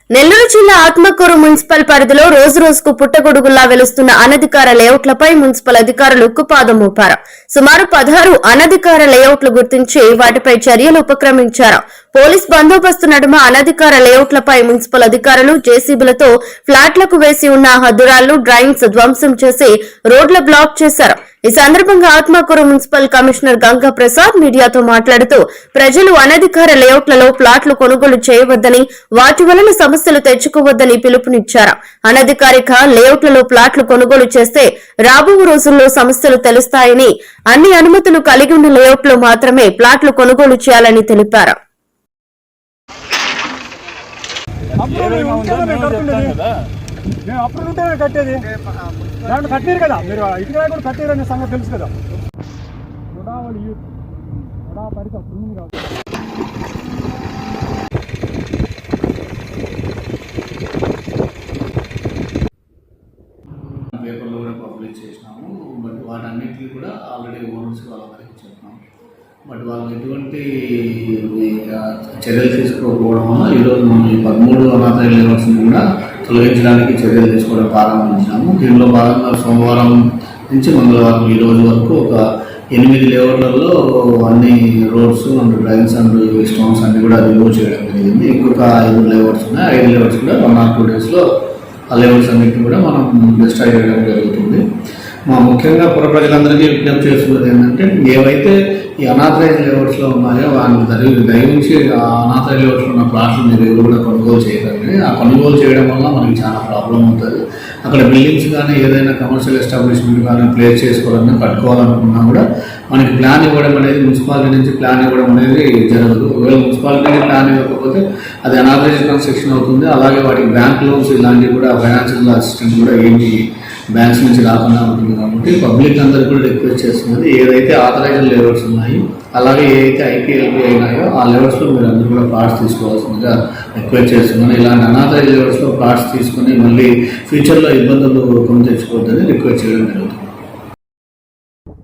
నెల్లూరు జిల్లా ఆత్మకూరు మున్సిపల్ పరిధిలో రోజు రోజుకు పుట్టగొడుగుల్లా వెలుస్తున్న అనధికార లేఅవుట్లపై మున్సిపల్ అధికారులు ఉక్కుపాదం మోపారు. సుమారు 16 అనధికార లేఅవుట్లు గుర్తించి వాటిపై చర్యలు ఉపక్రమించారు. పోలీస్ బందోబస్తు నడుమ అనధికార లేఅవుట్లపై మున్సిపల్ అధికారులు జేసీబీలతో ఫ్లాట్లకు వేసి ఉన్న హద్దురాళ్లు, డ్రైన్స్ ధ్వంసం చేసి రోడ్ల బ్లాక్ చేశారు. ఈ సందర్భంగా ఆత్మకూరు మున్సిపల్ కమిషనర్ గంగా ప్రసాద్ మీడియాతో మాట్లాడుతూ ప్రజలు అనధికార లేఅవుట్లలో ప్లాట్లు కొనుగోలు చేయవద్దని, వాటి వలన సమస్యలు తెచ్చుకోవద్దని పిలుపునిచ్చారు. అనధికారిక లేఅవుట్లలో ప్లాట్లు కొనుగోలు చేస్తే రాబో రోజుల్లో సమస్యలు తెలుస్తాయని, అన్ని అనుమతులు కలిగి ఉన్న లేఅవుట్లో మాత్రమే ప్లాట్లు కొనుగోలు చేయాలని తెలిపారు. అప్పుడు ఉంటేనే కట్టేది, దాంట్లో కట్టారు కదా మీరు, ఇటుక కూడా కట్టారు అనే సంగతి తెలుసు కదా. పేపర్లో కూడా పబ్లిష్ చేసినాము. బట్ వాటన్నిటికీ కూడా ఆల్రెడీ ఓనర్స్ వాళ్ళందరికీ చెప్పినాము. బట్ వాళ్ళు ఎటువంటి చర్యలు తీసుకోకపోవడం వల్ల ఈరోజు మనం 13 అనాథరైజ్డ్ లేఅవుట్స్ని కూడా తొలగించడానికి చర్యలు తీసుకోవడం ప్రారంభించాము. దీనిలో భాగంగా సోమవారం నుంచి మంగళవారం ఈ రోజు వరకు ఒక 8 లేఅవుట్లలో అన్ని roads and drains and stones అన్ని కూడా రిమూవ్ చేయడం జరిగింది. ఇంకొక 5 లేఅవుట్స్ ఉన్నాయి. 5 లేఅవుట్స్ కూడా 1 or 2 daysలో ఆ లేఅవుట్స్ అన్నింటినీ కూడా మనం డిస్ట్రాయ్ చేయడం జరుగుతుంది. మా ముఖ్యంగా పుర ప్రజలందరికీ విజ్ఞప్తి చేస్తున్నది ఏంటంటే, ఏవైతే ఈ అనాథరైజ్డ్ లేఅవుట్స్లో ఉన్నాయో వాటిని దయవించి ఆ అనాథరైజ్డ్ లేఅవుట్స్లో ఉన్న ప్లాట్లు మీరు ఎవరు కూడా కొనుగోలు చేయకండి. ఆ కొనుగోలు చేయడం వల్ల మనకి చాలా ప్రాబ్లం ఉంటుంది. అక్కడ బిల్డింగ్స్ కానీ ఏదైనా కమర్షియల్ ఎస్టాబ్లిష్మెంట్ కానీ ప్లేస్ చేసుకోవాలన్నా కట్టుకోవాలనుకున్నా కూడా మనకి ప్లాన్ ఇవ్వడం అనేది, మున్సిపాలిటీ నుంచి ప్లాన్ ఇవ్వడం అనేది జరగదు. ఒకవేళ మున్సిపాలిటీ ప్లాన్ ఇవ్వకపోతే అది అనాథరైజ్డ్ కన్స్ట్రక్షన్ అవుతుంది. అలాగే వాటికి బ్యాంక్ లోన్స్ ఇలాంటివి కూడా ఫైనాన్షియల్ అసిస్టెంట్ కూడా ఏమి బ్యాంక్స్ నుంచి రాకుండా ఉంటుంది. కాబట్టి పబ్లిక్ అందరికీ కూడా రిక్వెస్ట్ చేస్తున్నది, ఏదైతే ఆథరైజ్డ్ లేఅవుట్స్ ఉన్నాయి అలాగే ఏదైతే ఐపీఎల్పీ అయినాయో ఆ లేఅవుట్స్లో మీరు అందరూ కూడా ప్లాట్స్ తీసుకోవాల్సిందిగా రిక్వెస్ట్ చేస్తున్నాను. ఇలాంటి అనాథరైజ్డ్ లేఅవుట్స్లో ప్లాట్స్ తీసుకుని మళ్ళీ ఫ్యూచర్లో ఇబ్బందులు కొని తెచ్చుకోవద్దని రిక్వెస్ట్ చేయడం జరుగుతుంది.